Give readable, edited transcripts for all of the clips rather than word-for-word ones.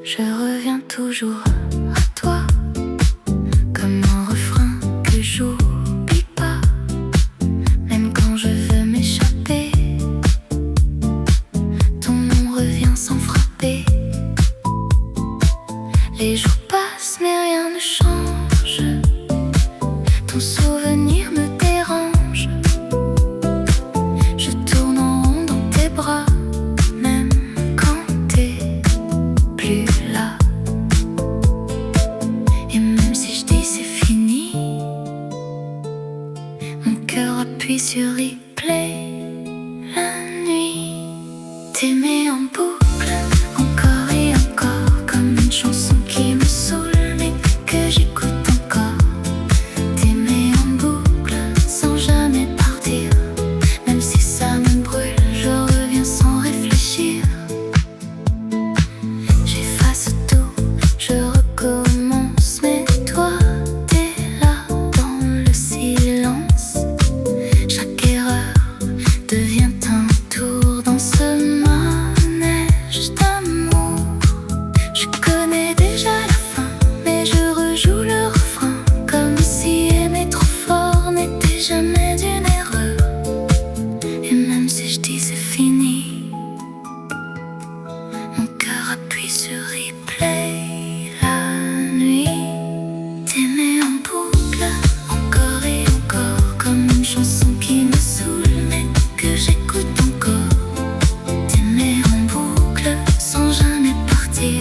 Je reviens toujours à toi, comme un refrain que j'oublie pas, même quand je veux m'échapper. Ton nom revient sans frapper. Les jours passent mais rien ne change. Ton souvenir me dérange. Je tourne en rond dans tes bras, même quand t'es plus là. Et même si je dis c'est fini, mon cœur appuie sur replay. La nuit, t'aimer en boucle, encore et encore, comme une chanson qui me saoule mais que j'écoute encore. T'aimer en boucle, sans jamais partir, même si ça me brûle, je reviens sans réfléchir. J'efface tout, je recommence, mais toi, t'es là dans le silence. Chaque erreur devient un tour dans ce manège d'amour. Je connais déjà la fin, mais je rejoue le refrain, comme si aimer trop fort n'était jamais une erreur. Et même si je dis c'est fini, mon cœur appuie sur replay. La nuit, t'aimer en boucle, encore et encore, comme une chanson qui me saoule mais que j'écoute encore. T'aimer en boucle, sans jamais partir,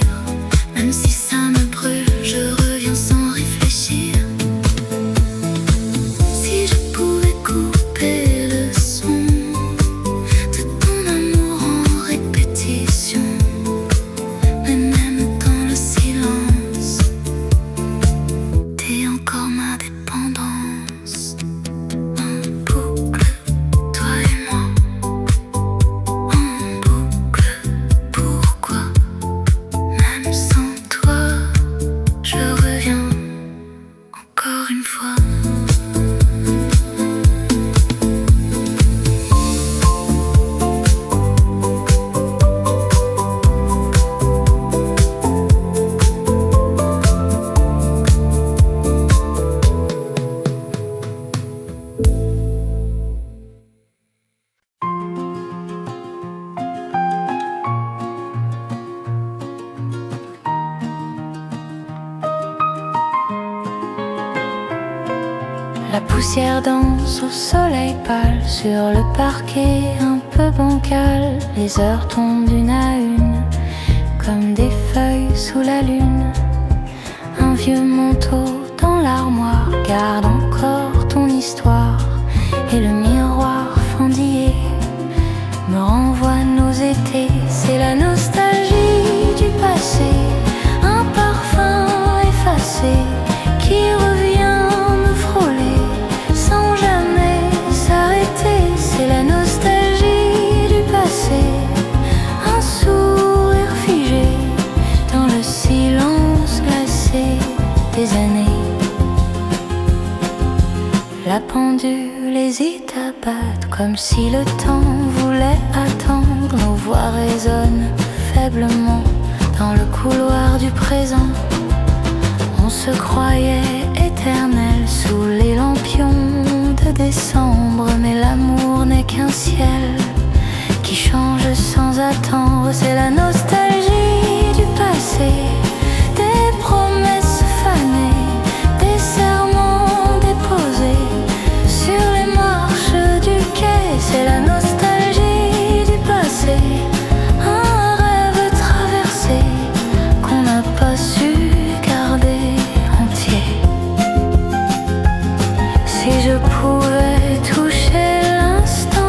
même si ça me brûle, je reviens sans réfléchir. Si je pouvais couper le son de ton amour en répétition, mais même dans le silence, t'es encore ma dépendance. En boucle, toi et moi. En boucle, pourquoi? Même sans toi, je reviens encore une fois. La poussière danse au soleil pâle sur le parquet un peu bancal. Les heures tombent une à une comme des feuilles sous la lune. Un vieux manteau dans l'armoire garde encore ton histoire, et le miroir fendillé me renvoie nos étés. C'est la nostalgie du passé, un parfum effacé qui revient me frôler sans jamais s'arrêter. C'est la nostalgie du passé, un sourire figé dans le silence glacé des années. La pendule hésite à battre comme si le temps voulait attendre. Nos voix résonnent faiblement dans le couloir du présent. On se croyait éternel sous les lampions de décembre, mais l'amour n'est qu'un ciel qui change sans attendre. C'est la nostalgie du passé, des promesses fanées, des serments déposés sur les marches du quai. C'est la nostalgie du passé, un rêve traversé qu'on n'a pas su garder entier. Si je pouvais toucher l'instant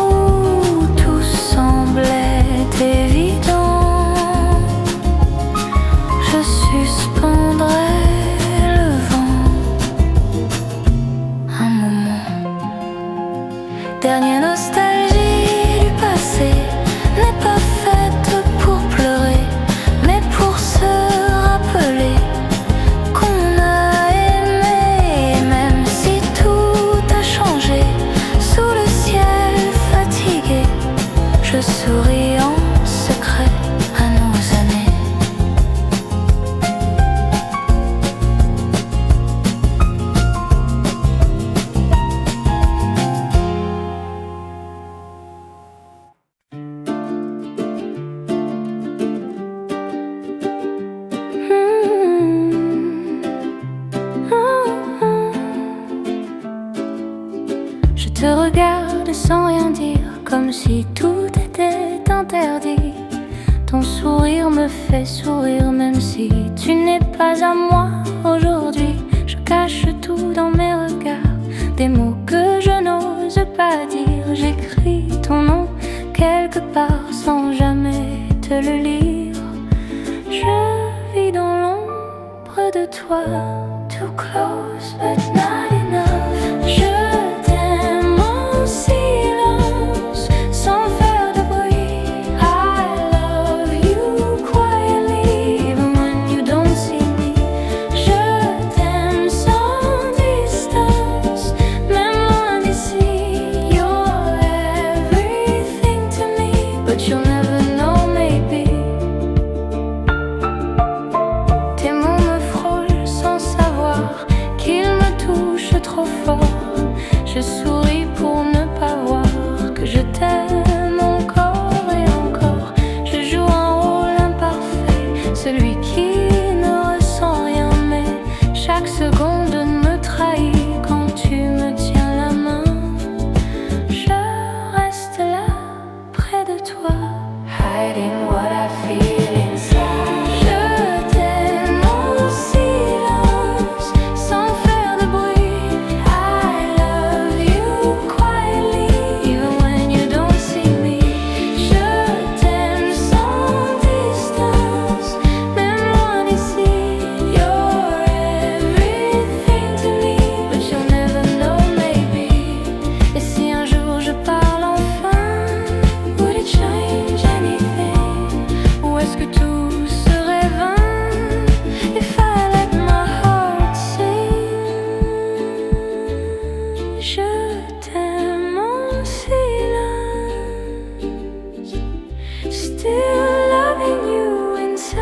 où tout semblait évident, je suspendrais le vent un moment. Dernière nostalgie du passé n'est pas faite pour pleurer, mais pour se rappeler qu'on a aimé. Même si tout te regarde sans rien dire, comme si tout était interdit. Ton sourire me fait sourire même si tu n'es pas à moi aujourd'hui. Je cache tout dans mes regards, des mots que je n'ose pas dire. J'écris ton nom quelque part sans jamais te le lire. Je vis dans l'ombre de toi, too close but not enough. Je t'aime en silence, sans faire de bruit. I love you quietly, even when you don't see me. Je t'aime sans distance, même loin d'ici. You're everything to me, but you'll never know maybe. Tes mots me frôlent sans savoir qu'ils me touchent trop fort. Je souris pour ne pas voir que je t'aime encore et encore. Je joue un rôle imparfait, celui qui ne ressent rien, mais chaque seconde me trahit quand tu me tiens la main. Je reste là près de toi, hiding what I feel inside. Je t'aime en silence, sans faire de bruit. I love you quietly, even when you don't see me. Je t'aime sans distance, même loin d'ici. You're everything to me, but you'll never know maybe. Et si un jour je parle enfin, would it change anything? Ou est-ce que tout serait vain if I let my heart sing? Je t'aime en silence, still loving you in silence.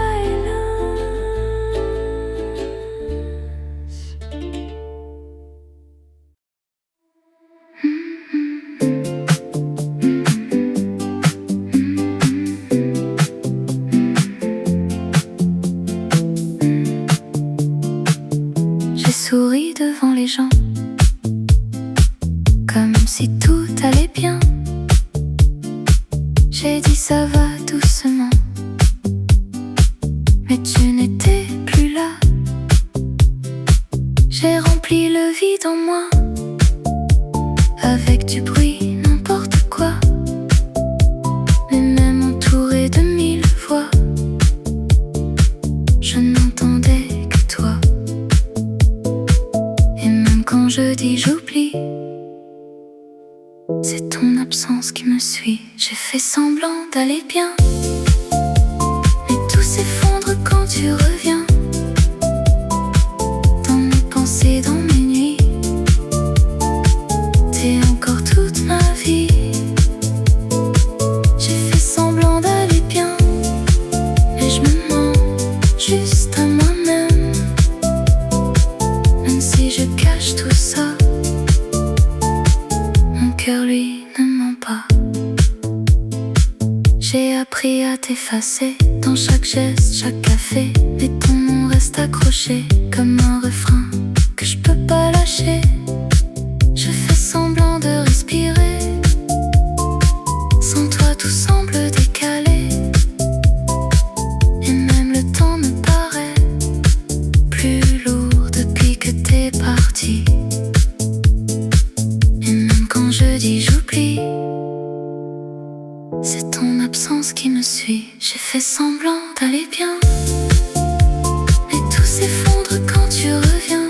J'ai souri devant les gens, comme si tout allait bien. J'ai dit ça va doucement, mais tu n'étais plus là. J'ai rempli le vide en moi, avec du bruit, n'importe quoi. Mais même entouré de 1000 voix, je n'entendais que toi. Et même quand je dis j'oublie, c'est ton absence qui me suit. J'ai fait semblant d'aller bien, mais tout s'effondre quand tu reviens. Dans mes pensées, dans mes nuits, t'es encore toute ma vie. J'ai fait semblant d'aller bien, mais je me mens juste à moi-même. Même si je cache tout ça, mon cœur lui ne ment pas. J'ai appris à t'effacer dans chaque geste, chaque café, mais ton nom reste accroché comme un refrain que je peux pas lâcher. Je fais semblant de respirer, sans toi tout semble décalé. Et même le temps me paraît plus lourd depuis que t'es parti. Et même quand je dis j'oublie, c'est ton absence qui me suit. J'ai fait semblant d'aller bien, mais tout s'effondre quand tu reviens.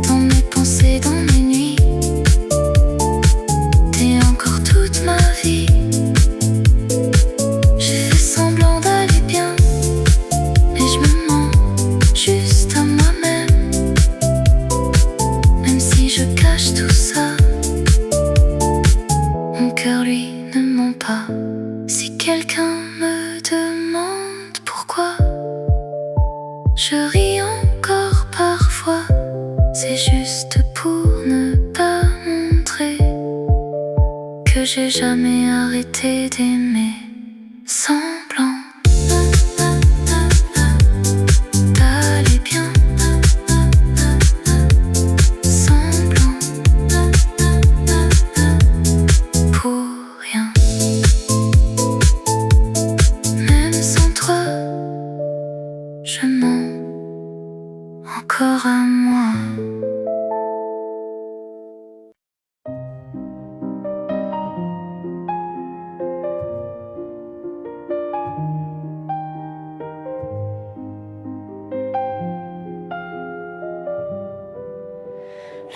Dans mes pensées, dans mes nuits, t'es encore toute ma vie. J'ai fait semblant d'aller bien, mais je me mens juste à moi-même. Même si je cache tout ça, mon cœur lui ne ment pas. Si quelqu'un me demande pourquoi je ris encore parfois, c'est juste pour ne pas montrer que j'ai jamais arrêté d'aimer semblant d'aller bien, semblant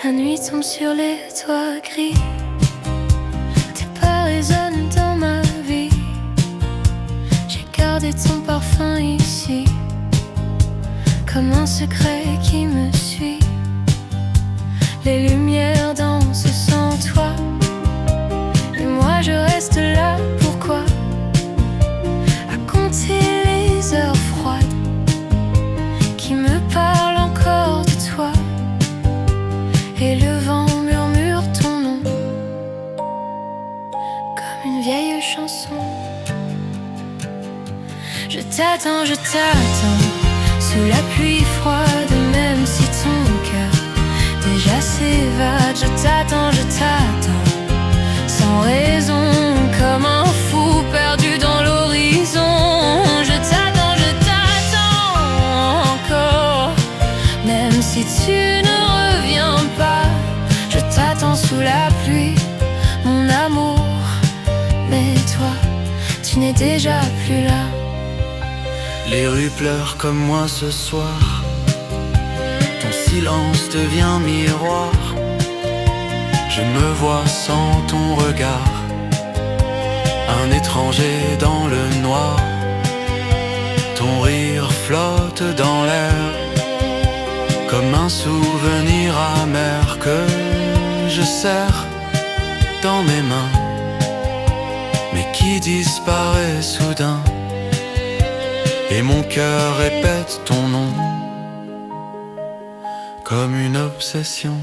La nuit tombe sur les toits gris. Tes pas résonnent dans ma vie. J'ai gardé ton parfum ici, comme un secret qui me suit. Les lumières dansent sans toi, et moi je reste là. Pourquoi? À compter les heures froides qui me parlent encore de toi. Et le vent murmure ton nom comme une vieille chanson. Je t'attends sous la pluie froide, même si ton cœur déjà s'évade. Je t'attends sans raison, comme un fou perdu dans l'horizon. Je t'attends encore, même si tu ne reviens pas. Je t'attends sous la pluie, mon amour. Mais toi, tu n'es déjà plus là. Les rues pleurent comme moi ce soir. Ton silence devient miroir. Je me vois sans ton regard, un étranger dans le noir. Ton rire flotte dans l'air, comme un souvenir amer que je serre dans mes mains, mais qui disparaît soudain. Et mon cœur répète ton nom comme une obsession.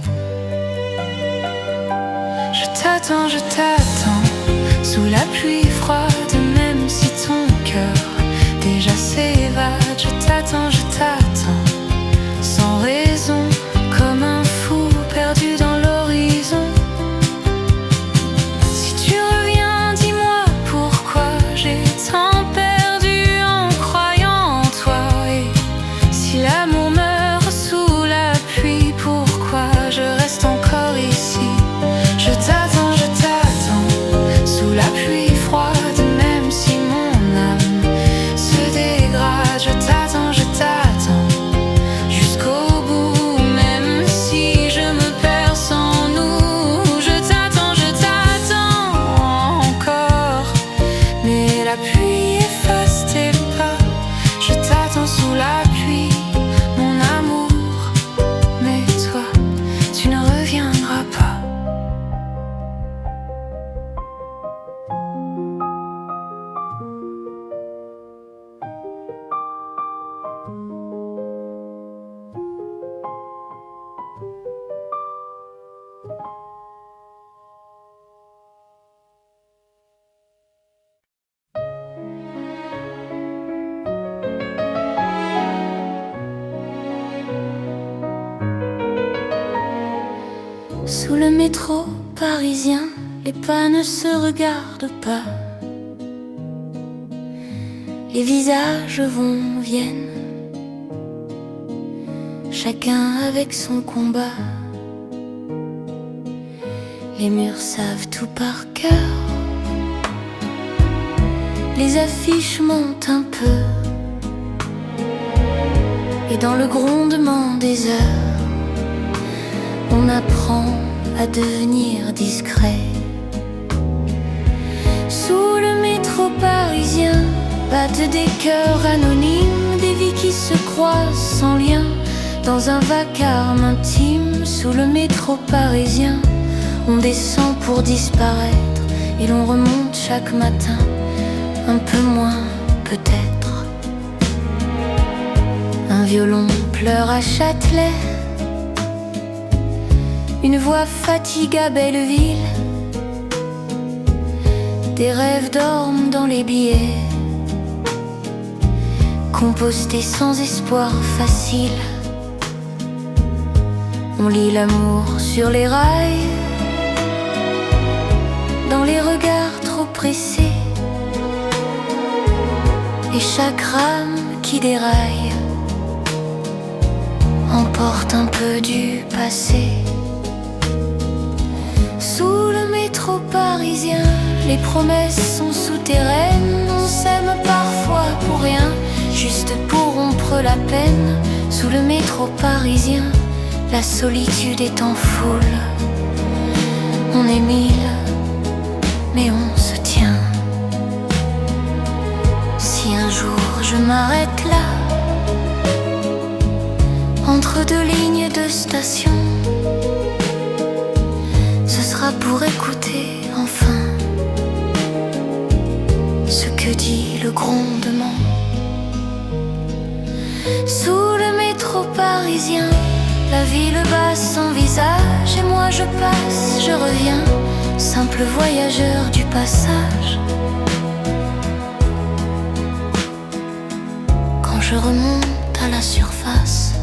Je t'attends sous la pluie froide, même si ton cœur déjà s'évade. Je t'attends sans raison, comme un fou perdu dans l'horizon. Si tu reviens, dis-moi pourquoi j'ai tant perdu en croyant en toi. Et si l'amour meurt sous la pluie, pourquoi je reste encore ici? Je t'attends sous la pluie froide, même si mon âme se dégrade. Je t'attends jusqu'au bout, même si je me perds sans nous. Je t'attends encore, mais la pluie efface tes pas. Je t'attends sous la pluie, mon amour. Mais toi, tu ne reviendras pas. Sous le métro parisien, les pas ne se regardent pas. Les visages vont, viennent, chacun avec son combat. Les murs savent tout par cœur. Les affiches montent un peu, et dans le grondement des heures, on apprend à devenir discret. Sous le métro parisien battent des cœurs anonymes, des vies qui se croisent sans lien, dans un vacarme intime. Sous le métro parisien, on descend pour disparaître, et l'on remonte chaque matin, un peu moins peut-être. Un violon pleure à Châtelet, une voix fatigue à Belleville. Des rêves dorment dans les billets, compostés sans espoir facile. On lit l'amour sur les rails, dans les regards trop pressés, et chaque rame qui déraille emporte un peu du passé. Sous le métro parisien, les promesses sont souterraines. On s'aime parfois pour rien, juste pour rompre la peine. Sous le métro parisien, La solitude est en foule. On est mille, mais on se tient. Si un jour je m'arrête là, entre deux lignes de station, ce sera pour écouter enfin ce que dit le grondement. Sous le métro parisien, la ville basse son visage, et moi je passe, je reviens, simple voyageur du passage. Quand je remonte à la surface,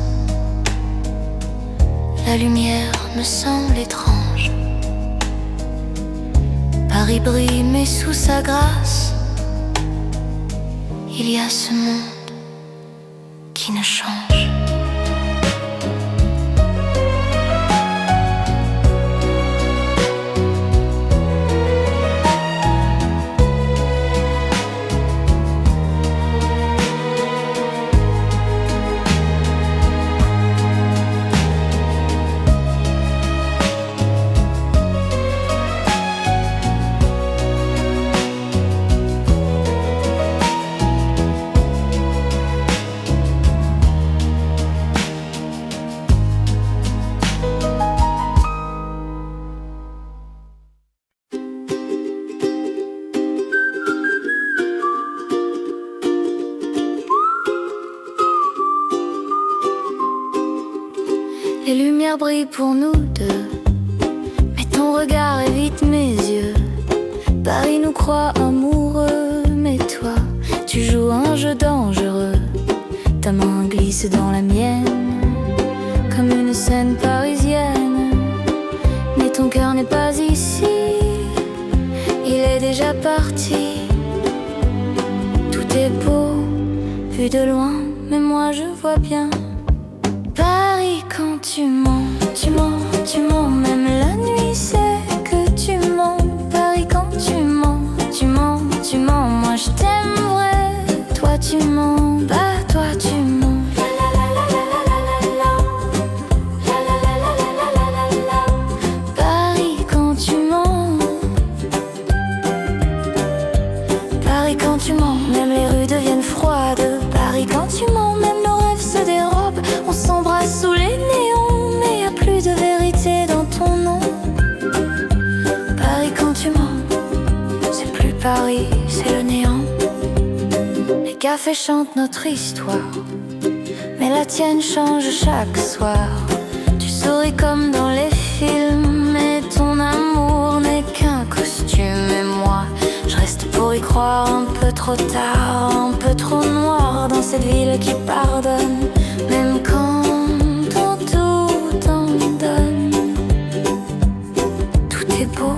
la lumière me semble étrange. Paris brille mais sous sa grâce, il y a ce monde qui ne change. Les lumières brillent pour nous deux, mais ton regard évite mes yeux. Paris nous croit amoureux, mais toi, tu joues un jeu dangereux. Ta main glisse dans la mienne, comme une scène parisienne. Mais ton cœur n'est pas ici, il est déjà parti. Tout est beau, vu de loin, mais moi je vois bien. Paris, quand tu mens, tu mens, tu mens. Même la nuit c'est que tu mens. Paris, quand tu mens, tu mens, tu mens. Moi je t'aime vrai, toi tu mens. Bah toi tu mens. Paris, quand tu mens. Paris, quand tu mens. Même les rues deviennent froides. Paris, quand tu mens. Même nos rêves se dérobent. On s'embrasse sous les néons, mais y a plus de vérité dans ton nom. Paris, quand tu mens, c'est plus Paris, c'est le néant. Les cafés chantent notre histoire, mais la tienne change chaque soir. Tu souris comme dans les films, mais ton amour n'est qu'un costume. Et moi, je reste pour y croire un peu trop tard, un peu trop noir dans cette ville qui pardonne. Même quand ton tout t'en donne. Tout est beau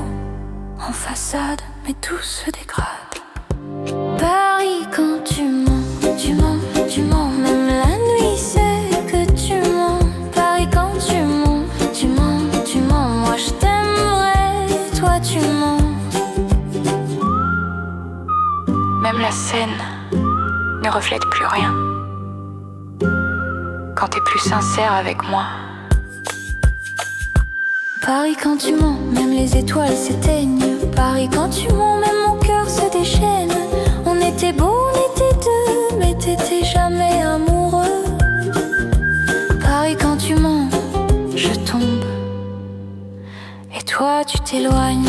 en façade, mais tout se dégrade. Paris, quand tu mens, tu mens, tu mens. Même la nuit c'est que tu mens. Paris, quand tu mens, tu mens, tu mens. Moi je t'aimerais, toi tu mens. Même la scène ne reflète plus rien quand t'es plus sincère avec moi. Paris, quand tu mens, même les étoiles s'éteignent. Paris, quand tu mens, même mon cœur se déchaîne. On était beaux, on était deux, mais t'étais jamais amoureux. Paris, quand tu mens, je tombe, et toi tu t'éloignes.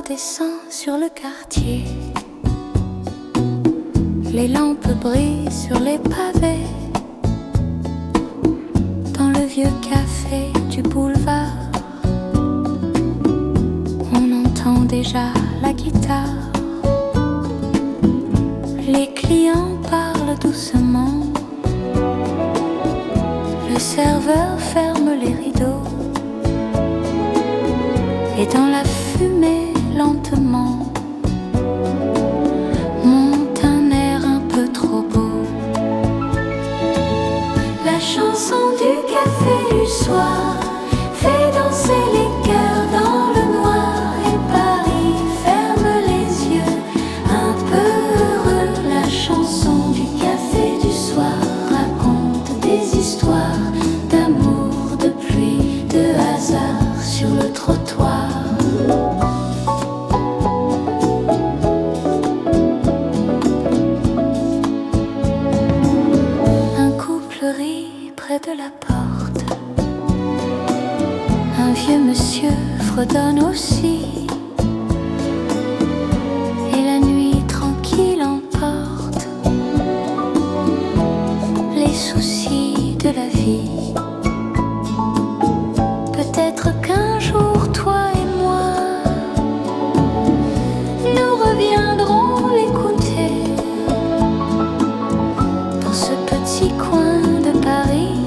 Descend sur le quartier, les lampes brillent sur les pavés. Dans le vieux café du boulevard, on entend déjà la guitare. Les clients parlent doucement, le serveur ferme les rideaux. Et dans la fumée, lentement, monte un air un peu trop beau. La chanson du café du soir fait danser les cœurs dans le noir. Et Paris ferme les yeux, un peu heureux. La chanson du café du soir raconte des histoires d'amour, de pluie, de hasard sur le trottoir. Un couple rit près de la porte. Un vieux monsieur fredonne aussi. Et la nuit tranquille emporte les soucis de la vie. Peut-être qu'un jour, toi et moi, nous reviendrons l'écouter dans ce petit coin de Paris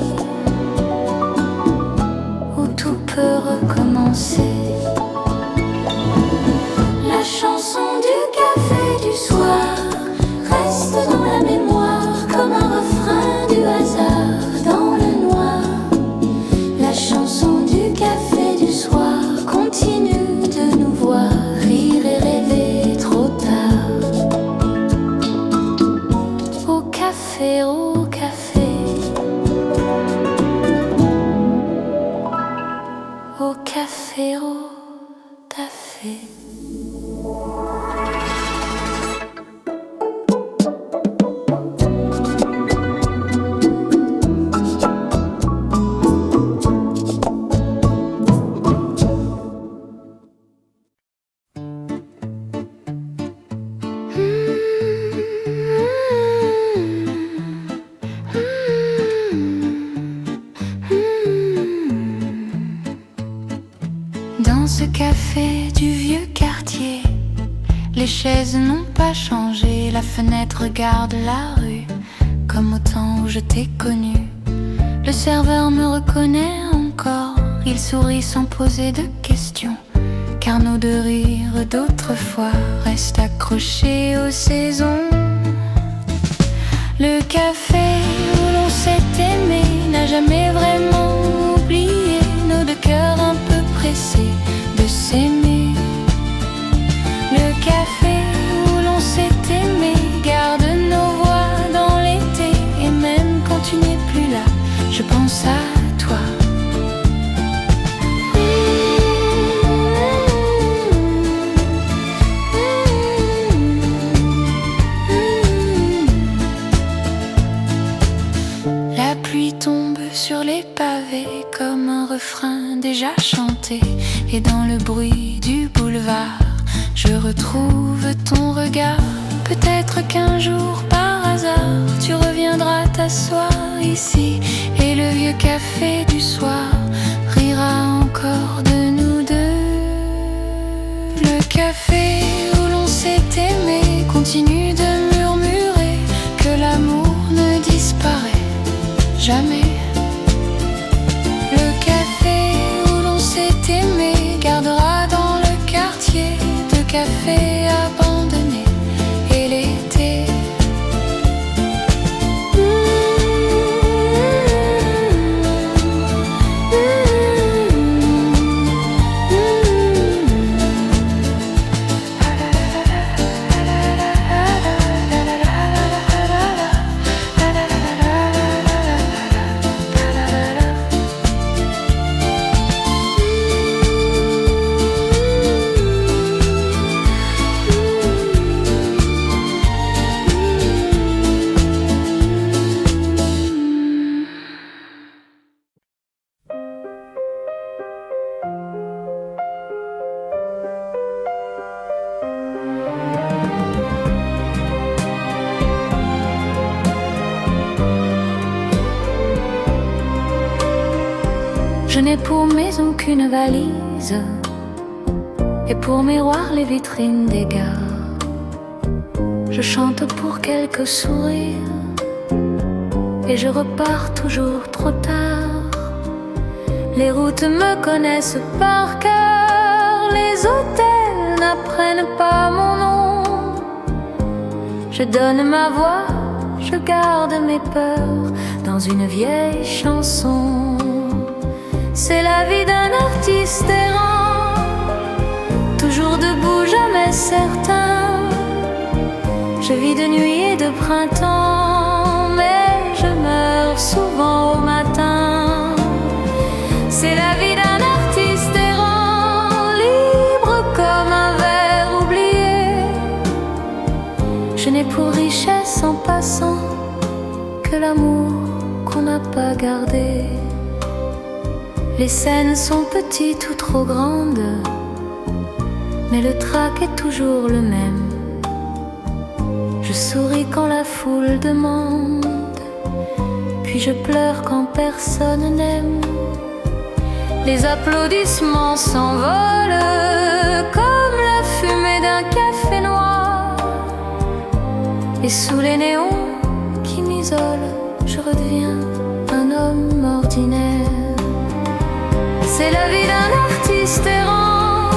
où tout peut recommencer. La chanson du café du soir reste dans la mémoire comme un refrain du hasard dans le noir. La chanson du café du soir continue de nous voir rire et rêver trop tard. Au café, au café, au café, au café. Dans ce café du vieux quartier, les chaises n'ont pas changé. La fenêtre regarde la rue comme au temps où je t'ai connu. Le serveur me reconnaît encore. Il sourit sans poser de questions, car nos deux rires d'autrefois restent accrochés aux saisons. Le café où l'on s'est aimé n'a jamais vraiment oublié nos deux cœurs un peu pressés de s'aimer. Le café où l'on s'est aimé garde nos voix dans l'été. Et même quand tu n'es plus là, je pense à toi. La pluie tombe sur les pavés comme un refrain déjà chanté. Et dans le bruit du boulevard, je retrouve ton regard. Peut-être qu'un jour, par hasard, tu reviendras t'asseoir ici. Et le vieux café du soir rira encore de nous deux. Le café où l'on s'est aimé continue de murmurer que l'amour ne disparaît jamais. Le café où l'on s'est aimé gardera dans le quartier de cafés abandonnés et l'été. Je n'ai pour maison qu'une valise, et pour miroir les vitrines des gares. Je chante pour quelques sourires, et je repars toujours trop tard. Les routes me connaissent par cœur, les hôtels n'apprennent pas mon nom. Je donne ma voix, je garde mes peurs dans une vieille chanson. C'est la vie d'un artiste errant, toujours debout, jamais certain. Je vis de nuit et de printemps, mais je meurs souvent au matin. C'est la vie d'un artiste errant, libre comme un ver oublié. Je n'ai pour richesse en passant que l'amour qu'on n'a pas gardé. Les scènes sont petites ou trop grandes, mais le trac est toujours le même. Je souris quand la foule demande, puis je pleure quand personne n'aime. Les applaudissements s'envolent comme la fumée d'un café noir. Et sous les néons qui m'isolent, je redeviens un homme ordinaire. C'est la vie d'un artiste errant,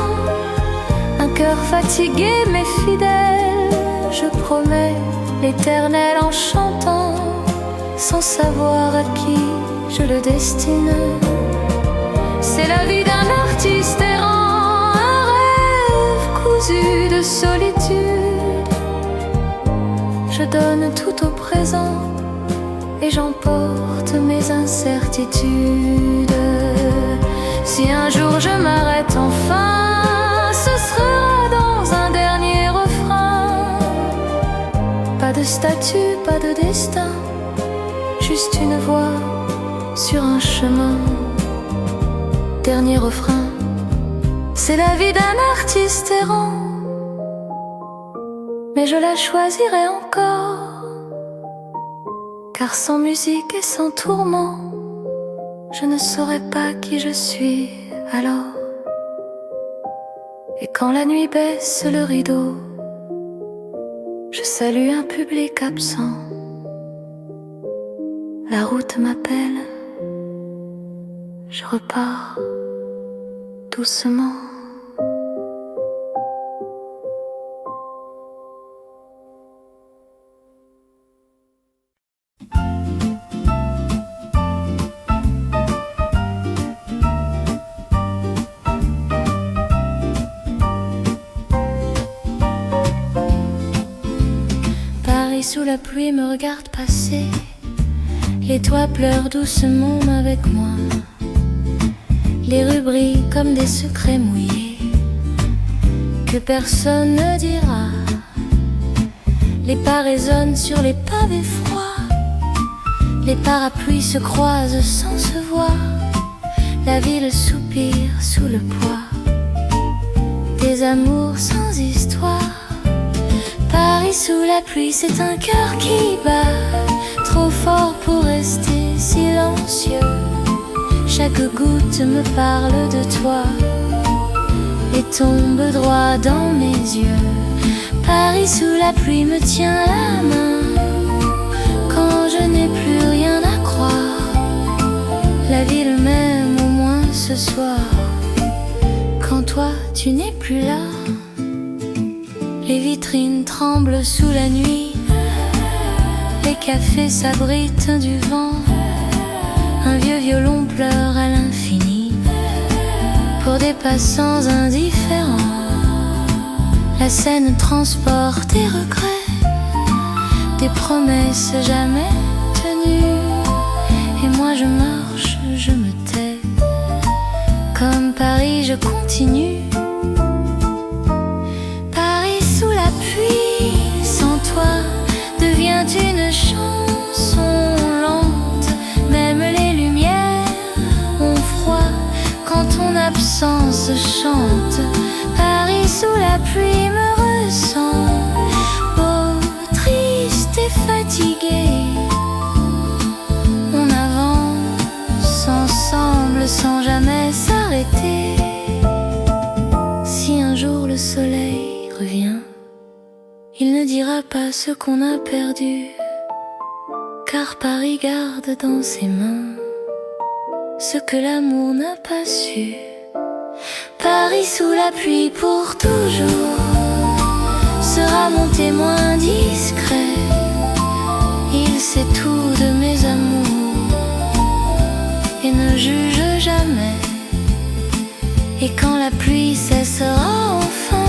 un cœur fatigué mais fidèle. Je promets l'éternel en chantant, sans savoir à qui je le destine. C'est la vie d'un artiste errant, un rêve cousu de solitude. Je donne tout au présent et j'emporte mes incertitudes. Si un jour je m'arrête enfin, ce sera dans un dernier refrain. Pas de statut, pas de destin, juste une voix sur un chemin. Dernier refrain, c'est la vie d'un artiste errant, mais je la choisirai encore, car sans musique et sans tourment, je ne saurais pas qui je suis alors. Et quand la nuit baisse le rideau, je salue un public absent. La route m'appelle, je repars doucement. Paris sous la pluie me regarde passer, les toits pleurent doucement avec moi. Les rues brillent comme des secrets mouillés que personne ne dira. Les pas résonnent sur les pavés froids, les parapluies se croisent sans se voir. La ville soupire sous le poids des amours sans histoire. Paris sous la pluie, c'est un cœur qui bat trop fort pour rester silencieux. Chaque goutte me parle de toi et tombe droit dans mes yeux. Paris sous la pluie me tient la main quand je n'ai plus rien à croire. La ville m'aime au moins ce soir, quand toi tu n'es plus là. Les vitrines tremblent sous la nuit, les cafés s'abritent du vent. Un vieux violon pleure à l'infini pour des passants indifférents. La scène transporte des regrets, des promesses jamais tenues. Et moi je marche, je me tais. Comme Paris je continue. Paris sous la pluie, sans toi, devient une chanson lente. Même les lumières ont froid quand ton absence chante. Paris sous la pluie me ressent, beau, triste et fatigué. On avance ensemble sans jamais s'arrêter. Si un jour le soleil revient, il ne dira pas ce qu'on a perdu, car Paris garde dans ses mains ce que l'amour n'a pas su. Paris sous la pluie pour toujours sera mon témoin discret. Il sait tout de mes amours et ne juge jamais. Et quand la pluie cessera enfin,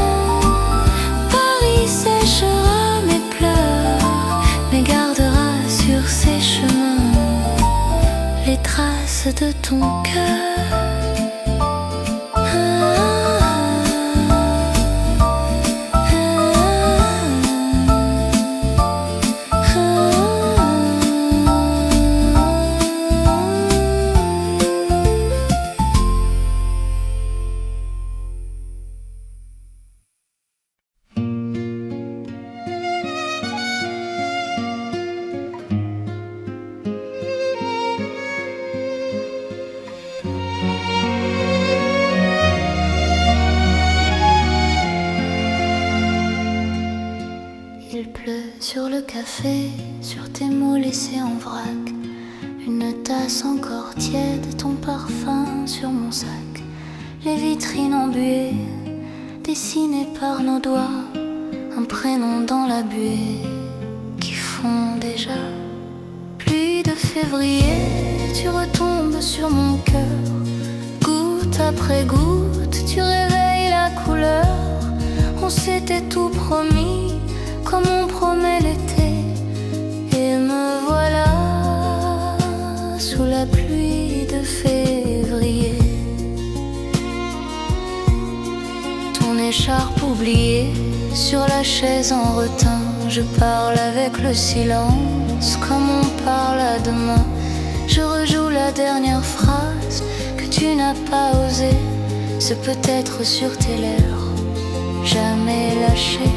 Paris séchera mes pleurs, mais gardera sur ses chemins les traces de ton cœur. Il pleut sur le café, sur tes mots laissés en vrac. Une tasse encore tiède, ton parfum sur mon sac. Les vitrines embuées, dessinées par nos doigts. Un prénom dans la buée qui fond déjà. Pluie de février, tu retombes sur mon cœur. Goutte après goutte, tu réveilles la couleur. On s'était tout promis, comme on promet l'été, et me voilà sous la pluie de février. Ton écharpe oubliée sur la chaise en retint. Je parle avec le silence comme on parle à demain. Je rejoue la dernière phrase que tu n'as pas osé. Ce peut-être sur tes lèvres, jamais lâché.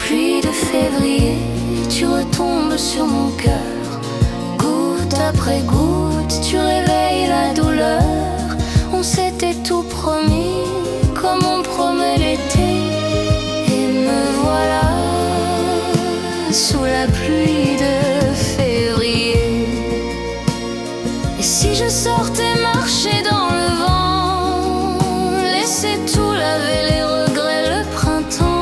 Pluie de février, tu retombes sur mon cœur. Goutte après goutte, tu réveilles la douleur. On s'était tout promis, comme on promet l'été. Et me voilà sous la pluie de février. Et si je sortais marcher dans le vent, laisser tout laver les regrets, le printemps.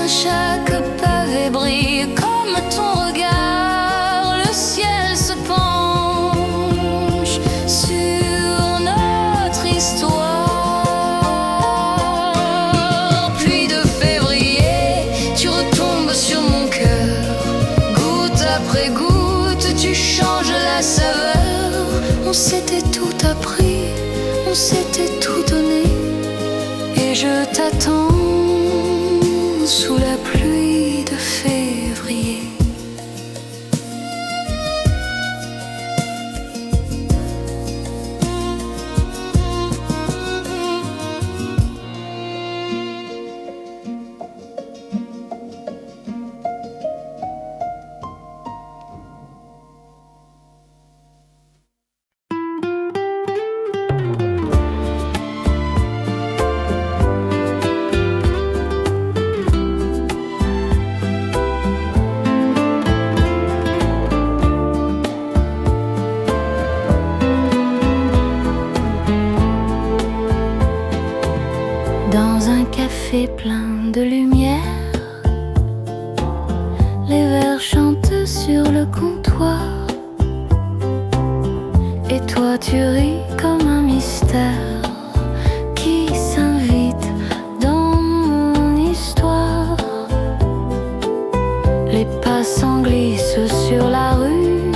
Chaque pavé brille comme ton regard. Le ciel se penche sur notre histoire. Pluie de février, tu retombes sur mon cœur. Goutte après goutte, tu changes la saveur. On s'était tout appris, on s'était tout donné. Et je t'attends sous la pluie de février. Dans un café plein de lumière, les verres chantent sur le comptoir. Et toi tu ris comme un mystère qui s'invite dans mon histoire. Les passants glissent sur la rue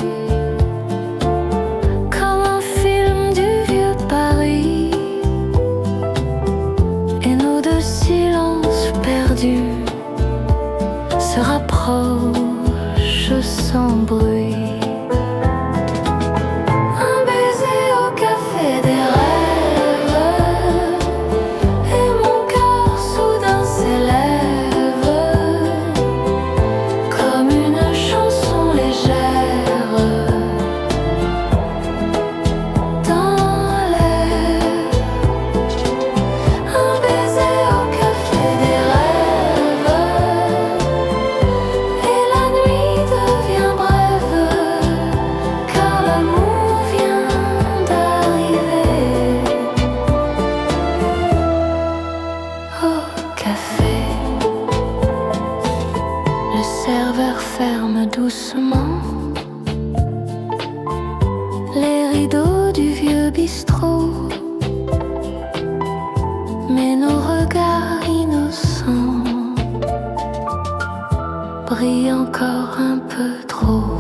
comme un film du vieux Paris. Et nos deux silences perdus se rapprochent sans bruit. Un baiser au café des rêves. bistrot. Mais nos regards innocents brillent encore un peu trop.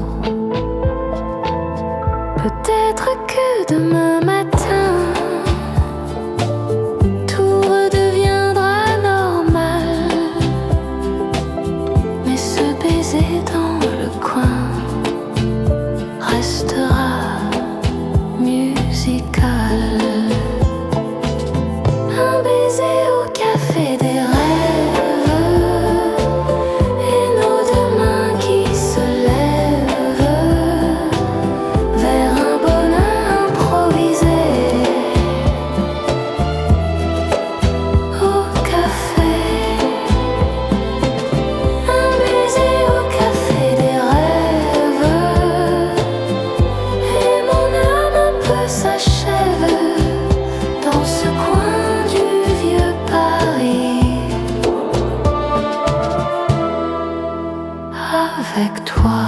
Peut-être que demain matin tout redeviendra normal, mais ce baiser dans le coin restera musical. Un baiser au café des rêves et nos deux mains qui se lèvent vers un bonheur improvisé. Au café, un baiser au café des rêves et mon âme un peu s'achève dans ce coin du vieux Paris avec toi.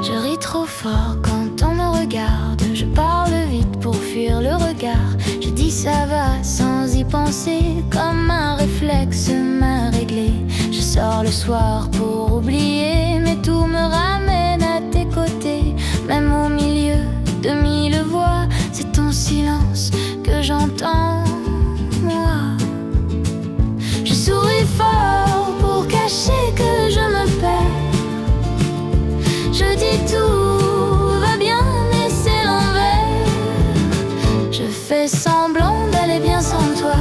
Je ris trop fort quand on me regarde. Je parle vite pour fuir le regard. Je dis ça va sans y penser, comme un réflexe m'a réglé. Je sors le soir pour oublier, mais tout me ramène à tes côtés. Même au milieu de mille voix, c'est ton silence que j'entends, moi. Je souris fort pour cacher que je me perds. Je dis tout va bien, mais c'est l'envers. Je fais semblant d'aller bien sans toi,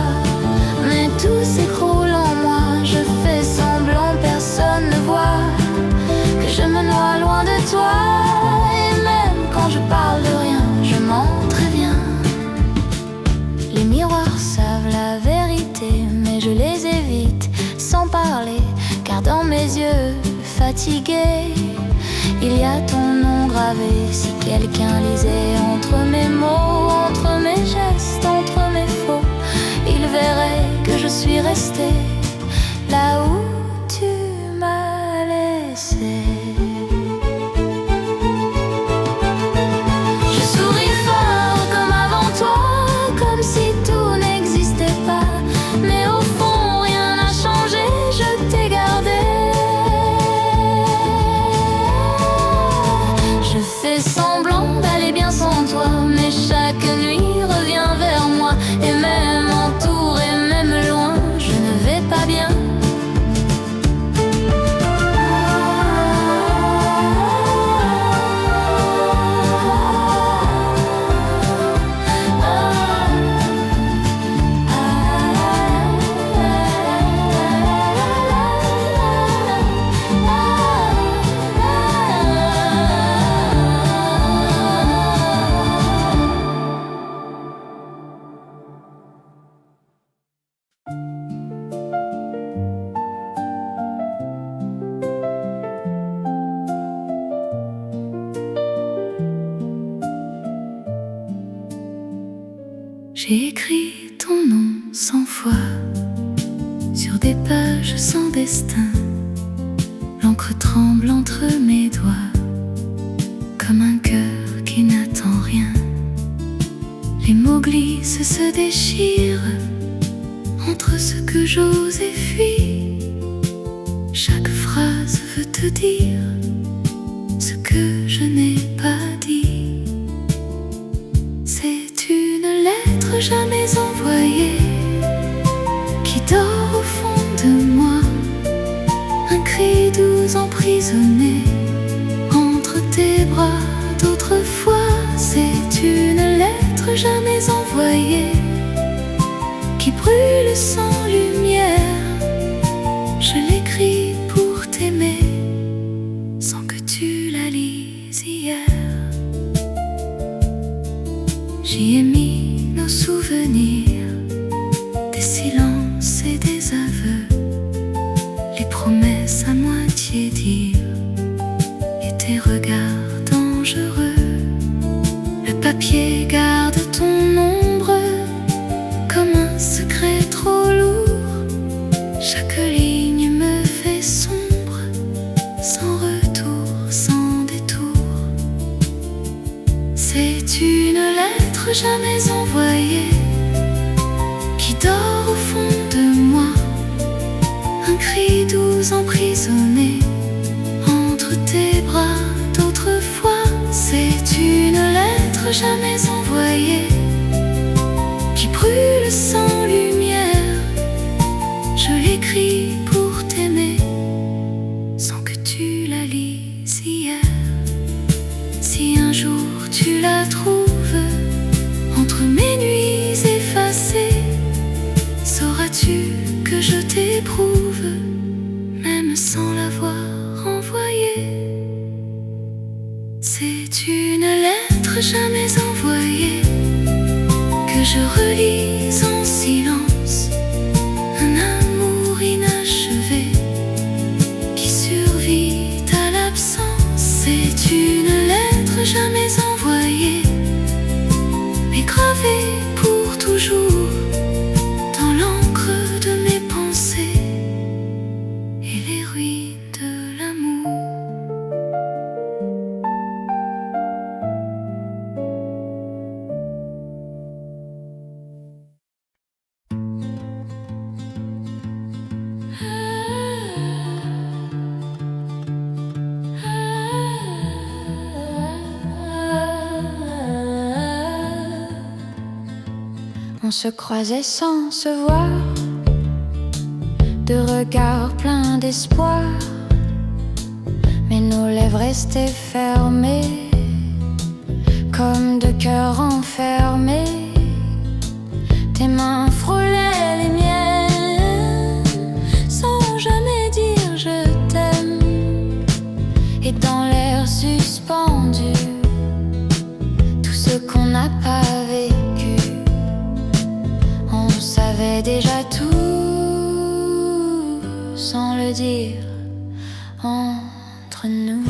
mais tout s'écroule en moi. Je fais semblant, personne ne voit que je me noie loin de toi. Et même quand je parle de rien, je mens très bien. Les miroirs savent la vérité, mais je les évite sans parler, car dans mes yeux fatigués, il y a ton nom gravé. Si quelqu'un lisait entre mes mots, entre mes gestes, entre mes faux, il verrait que je suis restée là où tu m'as laissé. Je souris fort comme avant toi, comme si tout n'existait pas, mais au fond rien n'a changé, je t'ai gardé. Je fais semblant d'aller bien sans toi, mais chaque nuit revient vers moi. Et même entouré, même loin, je ne vais pas bien. J'ai écrit ton nom 100 fois sur des pages sans destin. L'encre tremble entre mes doigts comme un cœur qui n'attend rien. Les mots glissent, se déchirent entre ce que j'ose et fuis. Chaque phrase veut te dire ce que je n'ai pas dit. C'est une lettre jamais envoyée qui dort au fond de moi, un cri doux emprisonné entre tes bras d'autrefois. C'est une lettre jamais envoyée qui brûle sans lumière. Je l'écris pour t'aimer sans que tu la lises hier. J'y ai mis nos souvenirs, des silences et des aveux, les promesses à moitié dites et tes regards dangereux. Le papier garde ton ombre comme un secret trop lourd. Chaque ligne me fait sombre, sans retour, sans détour. C'est une lettre jamais envoyée qui dort au fond de moi, un cri doux emprisonné entre tes bras d'autrefois. C'est une lettre jamais envoyée qui brûle sans lumière. Je l'écris pour t'aimer sans que tu la lises hier. Si un jour tu la trouves entre mes nuits effacées, sauras-tu que je t'éprouve même sans l'avoir envoyée. C'est une lettre jamais envoyée que je relis en silence, un amour inachevé qui survit à l'absence. C'est une lettre jamais envoyée mais gravée pour toujours dans l'encre de mes pensées et les ruines de l'amour. On se croisait sans se voir, de regards pleins d'espoir, mais nos lèvres restaient fermées, comme deux cœurs enfermés. Tes mains frôlaient les miennes, sans jamais dire je t'aime. Et dans l'air suspendu, tout ce qu'on n'a pas vécu, on savait déjà tout, sans le dire, entre nous.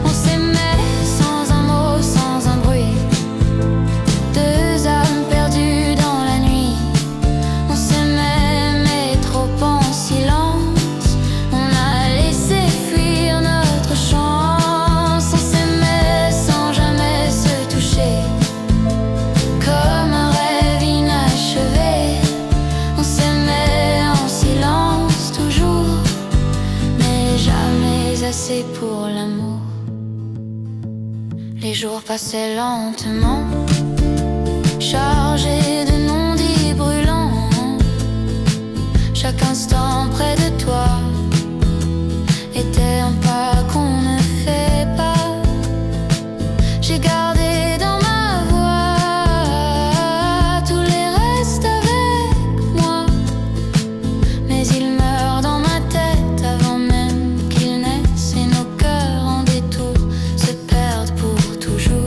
On s'aimait sans un mot, sans un bruit, deux âmes perdues dans la nuit. On s'aimait mais trop en silence, on a laissé fuir notre chance. On s'aimait sans jamais se toucher, comme un rêve inachevé. On s'aimait en silence toujours, mais jamais assez pour l'amour. Les jours passaient lentement, chargés de non-dits brûlants. Chaque instant près de toi était un pas qu'on ne fait pas. J'ai gardé dans ma voix tous les restes avec moi, mais ils meurent dans ma tête avant même qu'ils naissent, et nos cœurs en détour se perdent pour toujours.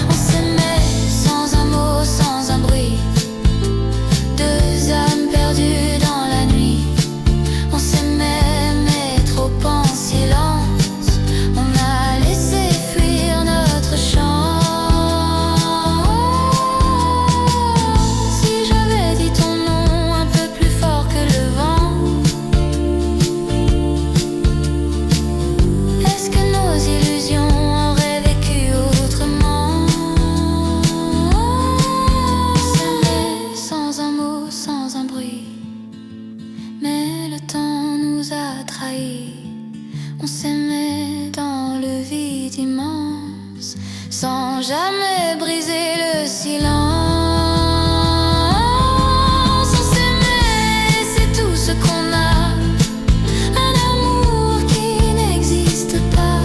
On s'aimait sans un mot, sans un bruit, deux âmes perdues dans la nuit. On s'aimait mais trop en silence, on a laissé fuir notre chance. Si j'avais dit ton nom un peu plus fort que le vent, est-ce que nos illusions auraient vécu autrement? On s'aimait sans un mot, sans un bruit, mais le temps nous a trahis. On s'aimait dans le vide immense, sans jamais briser le silence. On s'aimait, c'est tout ce qu'on a, un amour qui n'existe pas.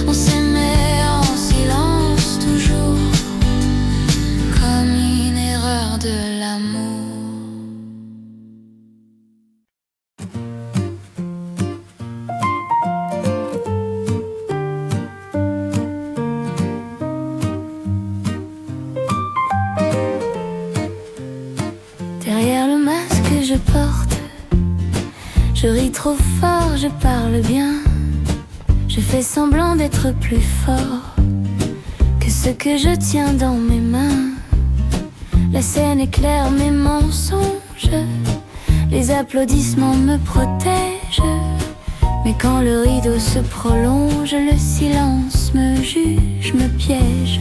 On s'aimait en silence toujours, comme une erreur de l'amour. Je ris trop fort, je parle bien. Je fais semblant d'être plus fort que ce que je tiens dans mes mains. La scène éclaire mes mensonges, les applaudissements me protègent. Mais quand le rideau se prolonge, le silence me juge, me piège.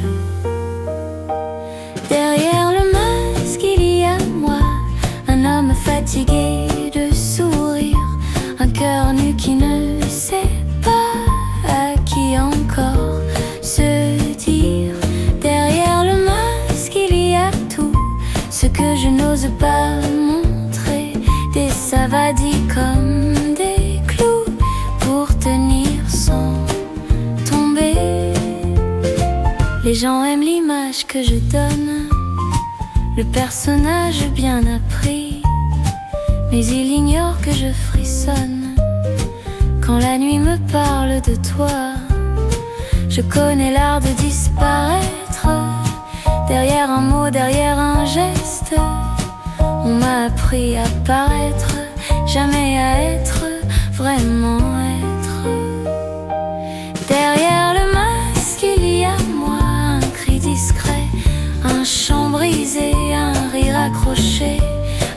Derrière le masque, il y a moi, un homme fatigué de sourire, un cœur nu qui ne sait pas à qui encore se dire. Derrière le masque, il y a tout ce que je n'ose pas montrer, des savadis comme des clous pour tenir sans tomber. Les gens aiment l'image que je donne, le personnage bien appris, mais ils ignorent que je frissonne quand la nuit me parle de toi. Je connais l'art de disparaître derrière un mot, derrière un geste. On m'a appris à paraître, jamais à être, vraiment être. Derrière le masque, il y a moi, un cri discret, un chant brisé, un rire accroché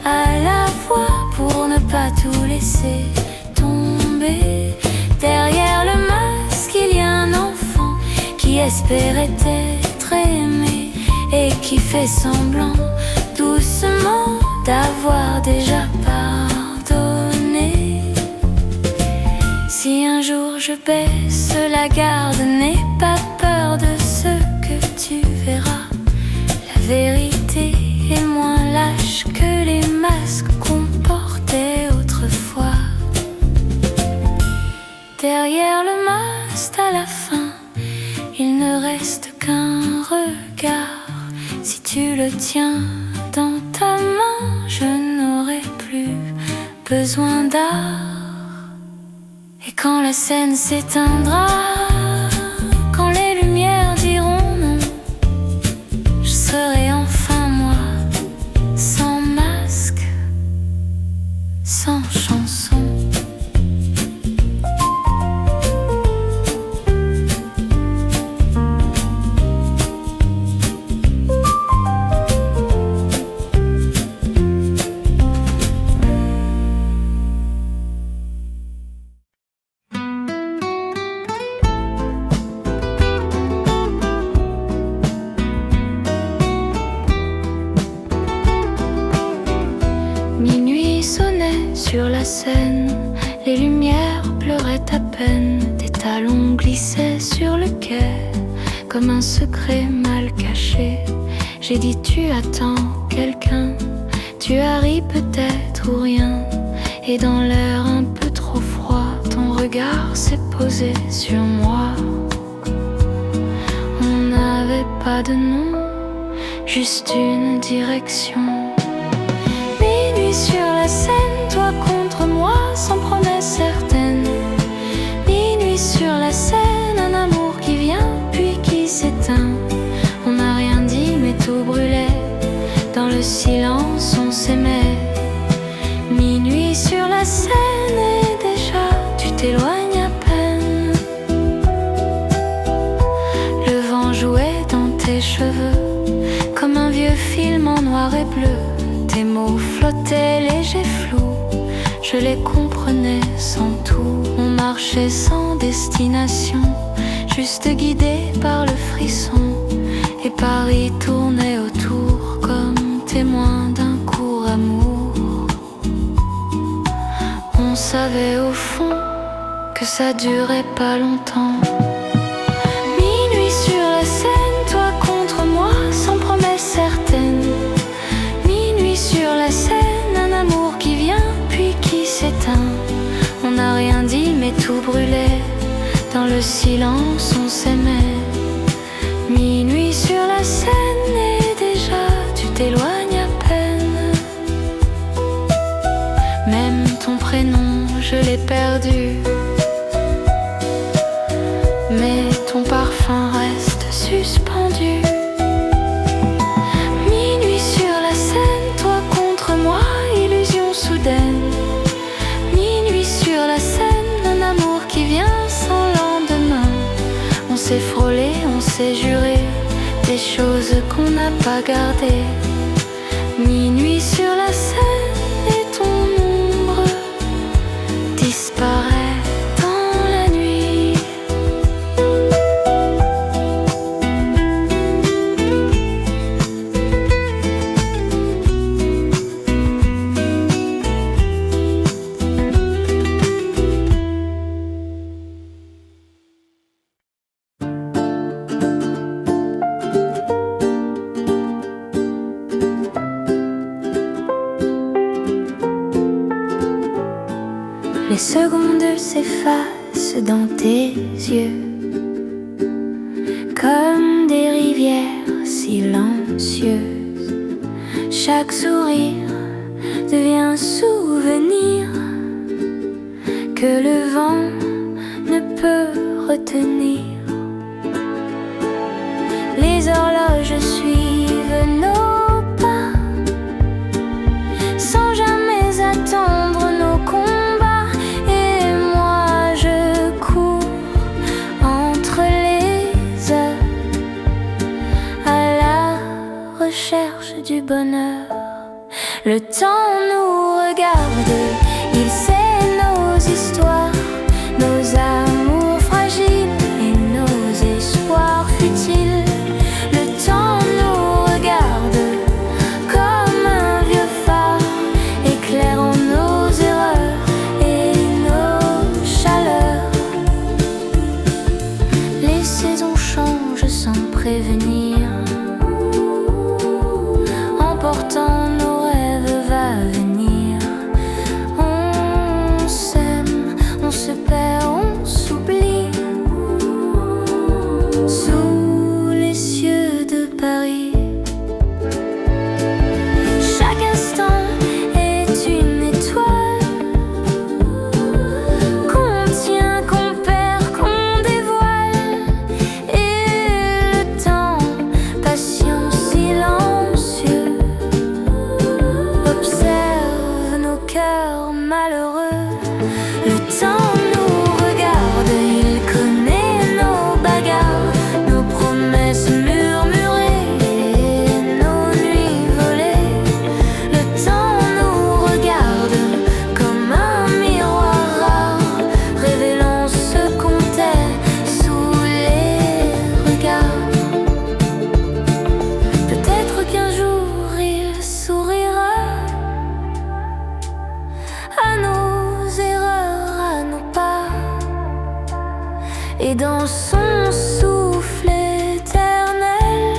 à la voix pour ne pas tout laisser tomber. Derrière le masque, il y a un enfant qui espérait être aimé et qui fait semblant doucement d'avoir déjà pardonné. Si un jour je baisse la garde, n'aie pas peur de ce que tu verras. La vérité est moins lâche que les masques qu'on portait autrefois. Derrière le masque, à la fin, il ne reste qu'un regard. Si tu le tiens dans ta main, je n'aurai plus besoin d'art. Et quand la scène s'éteindra, quand les lumières diront non, je serai enfin moi, sans masque, sans chanson. Sur la Seine, les lumières pleuraient à peine, des talons glissaient sur le quai, comme un secret mal caché. J'ai dit tu attends quelqu'un, tu as ri peut-être ou rien, et dans l'air un peu trop froid, ton regard s'est posé sur moi. On n'avait pas de nom, juste une direction. Minuit sur la Seine, toi contre moi, sans promesse certaine. Minuit sur la Seine, un amour qui vient puis qui s'éteint. On n'a rien dit mais tout brûlait, dans le silence on s'aimait. Minuit sur la Seine et déjà tu t'éloignes à peine. Le vent jouait dans tes cheveux, comme un vieux film en noir et bleu. Tes mots flottaient légers flous, je les comprenais sans tout. On marchait sans destination, juste guidé par le frisson. Et Paris tournait autour comme témoin d'un court amour. On savait au fond que ça durait pas longtemps. Minuit sur la Seine, toi contre moi, sans promesse certaine. Sur la Seine, un amour qui vient puis qui s'éteint. On n'a rien dit mais tout brûlait, dans le silence on s'aimait. Minuit sur la Seine et déjà tu t'éloignes à peine. Même ton prénom je l'ai perdu, mais ton parfum reste suspendu. Illusion soudaine, minuit sur la scène, un amour qui vient sans lendemain. On s'est frôlé, on s'est juré des choses qu'on n'a pas gardées. Minuit sur la scène et ton ombre disparaît dans la nuit. Les secondes s'effacent dans tes yeux comme des rivières silencieuses. Chaque sourire devient un souvenir que le vent ne peut retenir. Les horloges suivent nos pas sans jamais attendre nos combats. Cherche du bonheur. Le temps nous regarde, il sait nos histoires, nos amours fragiles et nos espoirs futiles. Le temps nous regarde comme un vieux phare, éclairant nos erreurs et nos chaleurs. Les saisons changent sans prévenir, portant nos rêves va venir. On s'aime, on se perd, on s'oublie sous les cieux de Paris. Chaque instant est une étoile qu'on tient, qu'on perd, qu'on dévoile. Et le temps, patient, silencieux, observe nos cœurs malheureux. Le temps nous regarde, il connaît nos bagarres, nos promesses murmurées et nos nuits volées. Le temps nous regarde comme un miroir rare, révélant ce qu'on tait sous les regards. Peut-être qu'un jour il sourira à nos erreurs, à nos pas, et dans son souffle éternel,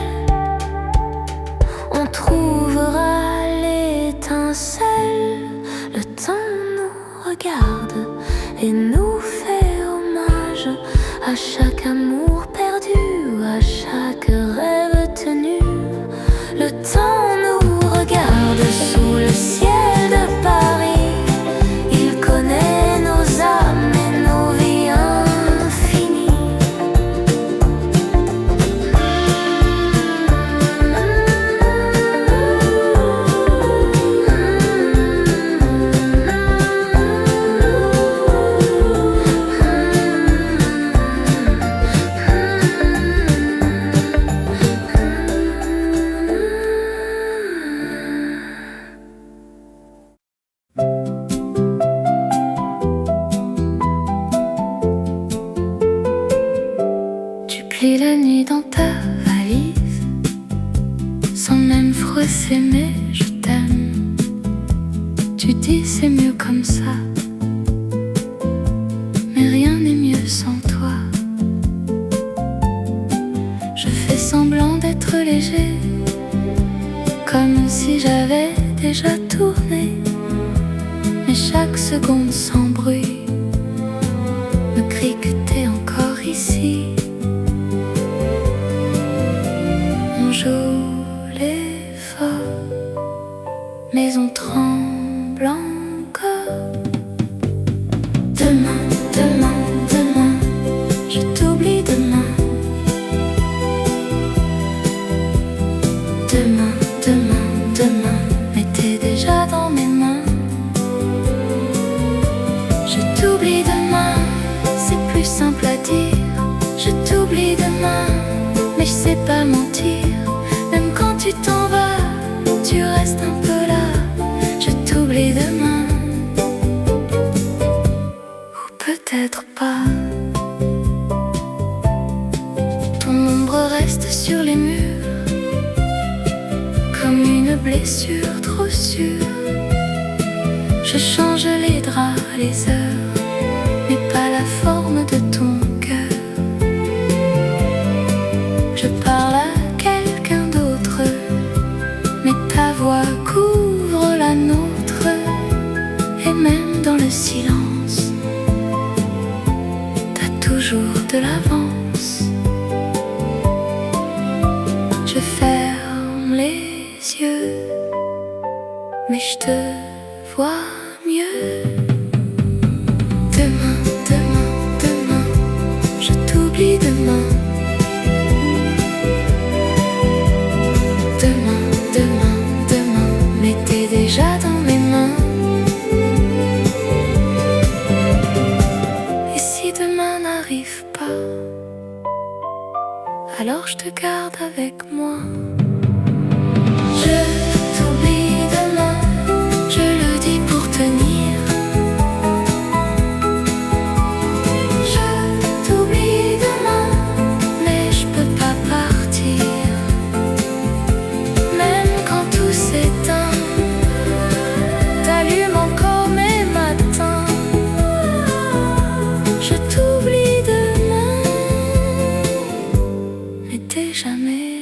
on trouvera l'étincelle. Le temps nous regarde et nous fait hommage à chaque amour perdu, à chaque rêve tenu. Le temps nous regarde sous le ciel de Paris. Il connaît nos âmes et nos vies infinies. Tu plies la nuit dans ta valise sans même froisser mes je t'aime. Tu dis c'est mieux comme ça, mais rien n'est mieux sans toi. Je fais semblant d'être léger, comme si j'avais déjà tourné, mais chaque seconde sans bruit me crie que t'es encore ici. On joue l'effort, mais on tremble encore. Demain, demain, demain, je t'oublie demain. Demain, demain, demain, mais t'es déjà dans mes mains. t'oublie demain, c'est plus simple à dire. Je t'oublie demain, mais je sais pas mentir. Même quand tu t'en vas, tu restes un peu là. Je t'oublie demain, ou peut-être pas. Ton ombre reste sur les murs, comme une blessure trop sûre. Je change les draps, les heures, mais pas la forme de ton cœur. Je parle à quelqu'un d'autre, mais ta voix couvre la nôtre. Et même dans le silence, t'as toujours de l'avance. Je ferme les yeux, mais je te vois mieux. Demain, demain, demain, je t'oublie demain. Demain, demain, demain, mais t'es déjà dans mes mains. Et si demain n'arrive pas, alors je te garde avec moi. Je t'oublie demain, je le dis pour tenir. Je t'oublie demain, mais je peux pas partir. Même quand tout s'éteint, t'allumes encore mes matins. Je t'oublie demain, mais t'es jamais